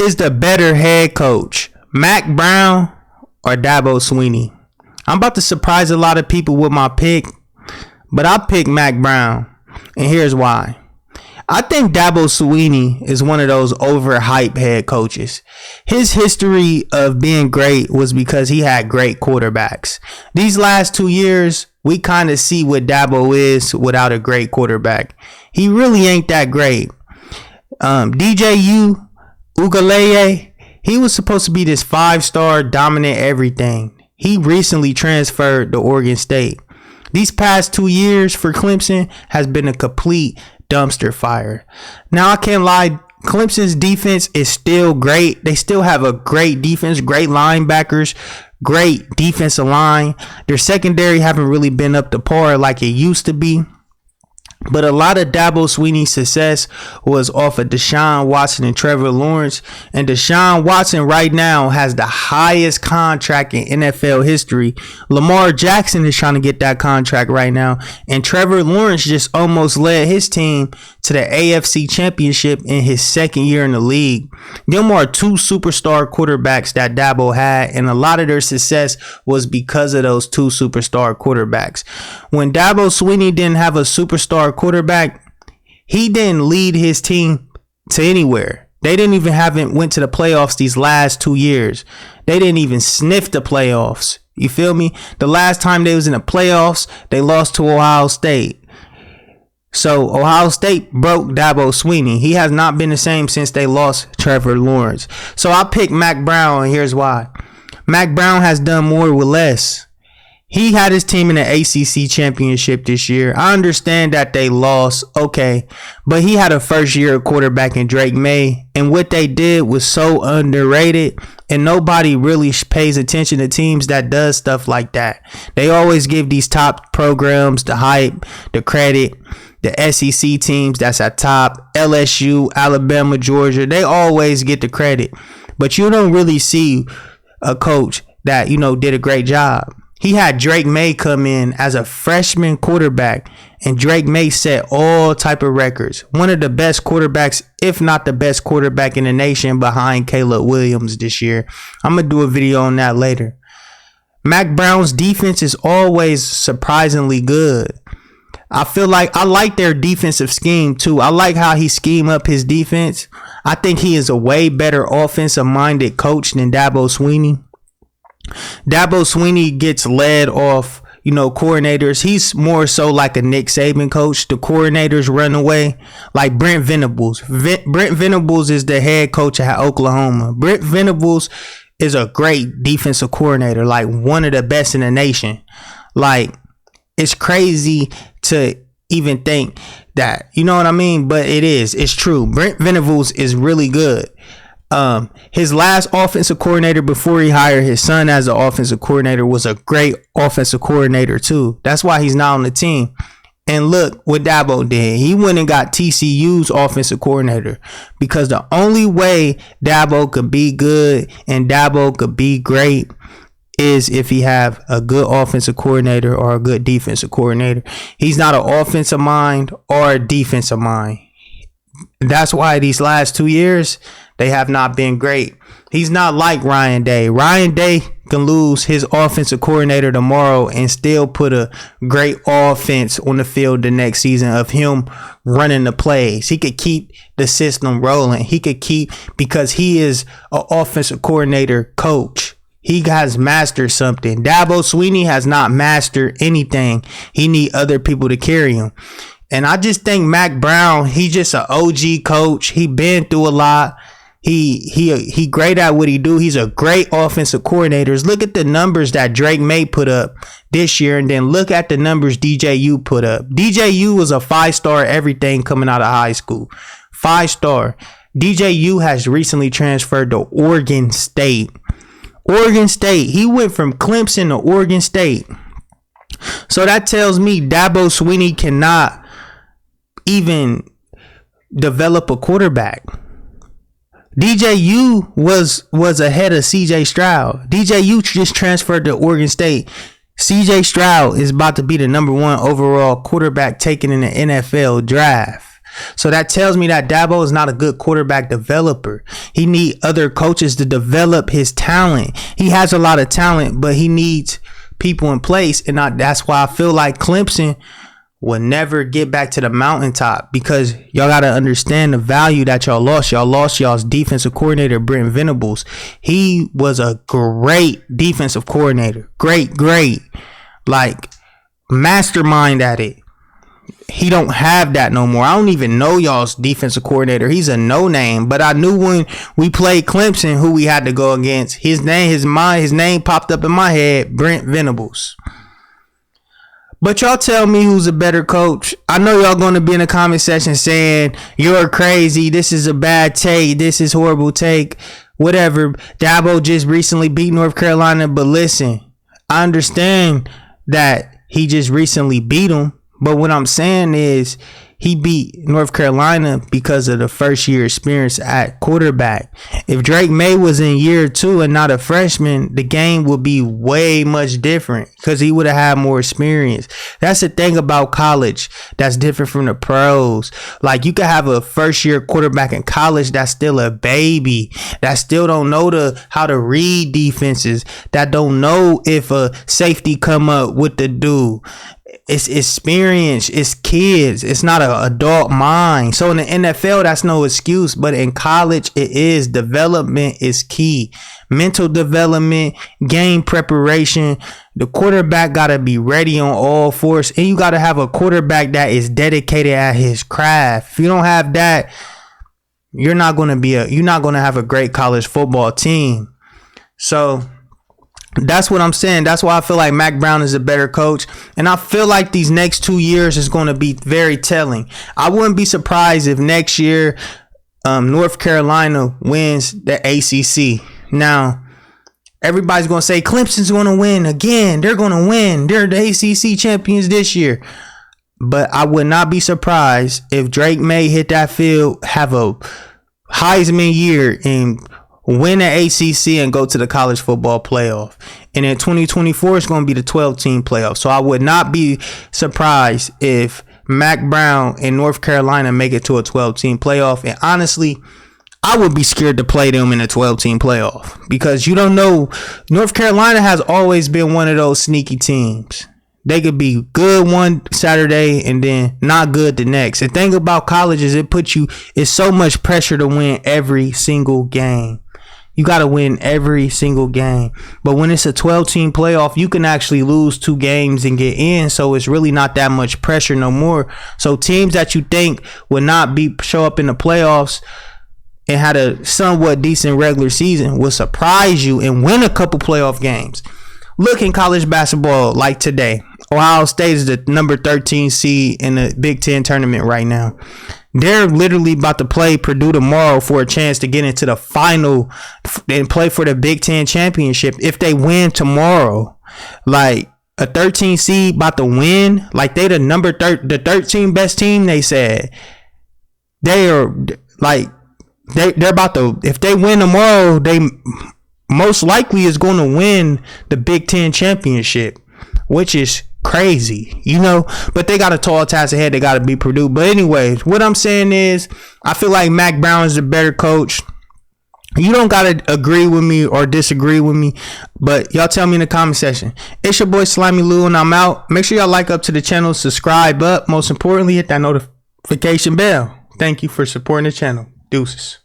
is the better head coach, Mack Brown or Dabo Swinney? I'm about to surprise a lot of people with my pick, but I pick Mack Brown, and here's why. I think Dabo Swinney is one of those overhyped head coaches. His history of being great was because he had great quarterbacks. These last 2 years, we kind of see what Dabo is without a great quarterback. He really ain't that great. DJU Ugalele, he was supposed to be this 5-star dominant everything. He recently transferred to Oregon State. These past 2 years for Clemson has been a complete dumpster fire. Now, I can't lie, Clemson's defense is still great. They still have a great defense, great linebackers, great defensive line. Their secondary haven't really been up to par like it used to be. But a lot of Dabo Swinney's success was off of Deshaun Watson and Trevor Lawrence. And Deshaun Watson right now has the highest contract in NFL history. Lamar Jackson is trying to get that contract right now. And Trevor Lawrence just almost led his team to the AFC Championship in his second year in the league. Them are two superstar quarterbacks that Dabo had. And a lot of their success was because of those two superstar quarterbacks. When Dabo Swinney didn't have a superstar quarterback, he didn't lead his team to anywhere. They didn't even went to the playoffs these last 2 years. They didn't even sniff the playoffs. You feel me? The last time they was in the playoffs, they lost to Ohio State. So Ohio State broke Dabo Swinney. He has not been the same since they lost Trevor Lawrence. So I picked Mack Brown, and here's why. Mack Brown has done more with less. He had his team in the ACC championship this year. I understand that they lost, okay, but he had a first-year quarterback in Drake May, and what they did was so underrated, and nobody really pays attention to teams that does stuff like that. They always give these top programs the hype, the credit. The SEC teams that's at top, LSU, Alabama, Georgia, they always get the credit, but you don't really see a coach that, did a great job. He had Drake May come in as a freshman quarterback, and Drake May set all type of records. One of the best quarterbacks, if not the best quarterback in the nation, behind Caleb Williams this year. I'm going to do a video on that later. Mack Brown's defense is always surprisingly good. I feel like I like their defensive scheme too. I like how he schemed up his defense. I think he is a way better offensive-minded coach than Dabo Swinney. Dabo Swinney gets led off, coordinators. He's more so like a Nick Saban coach. The coordinators run away, like Brent Venables. Brent Venables is the head coach at Oklahoma. Brent Venables is a great defensive coordinator, like one of the best in the nation. Like, it's crazy to even think that, you know what I mean? But it's true. Brent Venables is really good. His last offensive coordinator before he hired his son as an offensive coordinator was a great offensive coordinator too. That's why he's not on the team. And look what Dabo did. He went and got TCU's offensive coordinator, because the only way Dabo could be good and Dabo could be great is if he have a good offensive coordinator or a good defensive coordinator. He's not an offensive mind or a defensive mind. That's why these last 2 years, they have not been great. He's not like Ryan Day. Ryan Day can lose his offensive coordinator tomorrow and still put a great offense on the field the next season of him running the plays. He could keep the system rolling. He could keep, because he is an offensive coordinator coach. He has mastered something. Dabo Swinney has not mastered anything. He need other people to carry him. And I just think Mack Brown, he's just an OG coach. He been through a lot. He great at what he do. He's a great offensive coordinator. Look at the numbers that Drake May put up this year, and then look at the numbers DJU put up. DJU was a 5-star everything coming out of high school. 5-star. DJU has recently transferred to Oregon State. Oregon State. He went from Clemson to Oregon State. So that tells me Dabo Swinney cannot even develop a quarterback. DJU was ahead of CJ Stroud. DJU just transferred to Oregon State. CJ Stroud is about to be the #1 overall quarterback taken in the NFL draft. So that tells me that Dabo is not a good quarterback developer. He needs other coaches to develop his talent. He has a lot of talent, but he needs people in place. And that's why I feel like Clemson will never get back to the mountaintop, because y'all got to understand the value that y'all lost. Y'all lost y'all's defensive coordinator, Brent Venables. He was a great defensive coordinator. Great. Like, mastermind at it. He don't have that no more. I don't even know y'all's defensive coordinator. He's a no-name. But I knew when we played Clemson who we had to go against. His name popped up in my head, Brent Venables. But y'all tell me who's a better coach. I know y'all going to be in the comment section saying, you're crazy, this is a bad take, this is horrible take, whatever. Dabo just recently beat North Carolina. But listen, I understand that he just recently beat them. But what I'm saying is, he beat North Carolina because of the first year experience at quarterback. If Drake May was in year 2 and not a freshman, the game would be way much different because he would have had more experience. That's the thing about college that's different from the pros. Like, you could have a first year quarterback in college that's still a baby, that still don't know how to read defenses, that don't know if a safety come up, what to do. It's experience. It's kids. It's not an adult mind. So in the NFL, that's no excuse. But in college, it is. Development is key. Mental development, game preparation. The quarterback got to be ready on all fours. And you got to have a quarterback that is dedicated at his craft. If you don't have that, you're not going to have a great college football team. So that's what I'm saying. That's why I feel like Mack Brown is a better coach. And I feel like these next 2 years is going to be very telling. I wouldn't be surprised if next year North Carolina wins the ACC. Now, everybody's going to say Clemson's going to win again. They're going to win. They're the ACC champions this year. But I would not be surprised if Drake May hit that field, have a Heisman year, and win the ACC and go to the college football playoff. And in 2024, it's going to be the 12-team playoff. So I would not be surprised if Mack Brown and North Carolina make it to a 12-team playoff. And honestly, I would be scared to play them in a 12-team playoff, because you don't know. North Carolina has always been one of those sneaky teams. They could be good one Saturday and then not good the next. The thing about college is it's so much pressure to win every single game. You got to win every single game. But when it's a 12-team playoff, you can actually lose 2 games and get in. So it's really not that much pressure no more. So teams that you think would not show up in the playoffs and had a somewhat decent regular season will surprise you and win a couple playoff games. Look in college basketball like today. Ohio State is the number 13 seed in the Big Ten tournament right now. They're literally about to play Purdue tomorrow for a chance to get into the final and play for the Big Ten championship. If they win tomorrow, like a 13 seed about to win, like they the 13 best team, they said. They are like, they're about to, if they win tomorrow, they most likely is going to win the Big Ten championship, which is crazy, but they got a tall task ahead. They got to beat Purdue. But anyways, what I'm saying is, I feel like Mack Brown is a better coach. You don't got to agree with me or disagree with me, but y'all tell me in the comment section. It's your boy Slimy Lou, and I'm out. Make sure y'all like up to the channel, subscribe up. Most importantly, hit that notification bell. Thank you for supporting the channel. Deuces.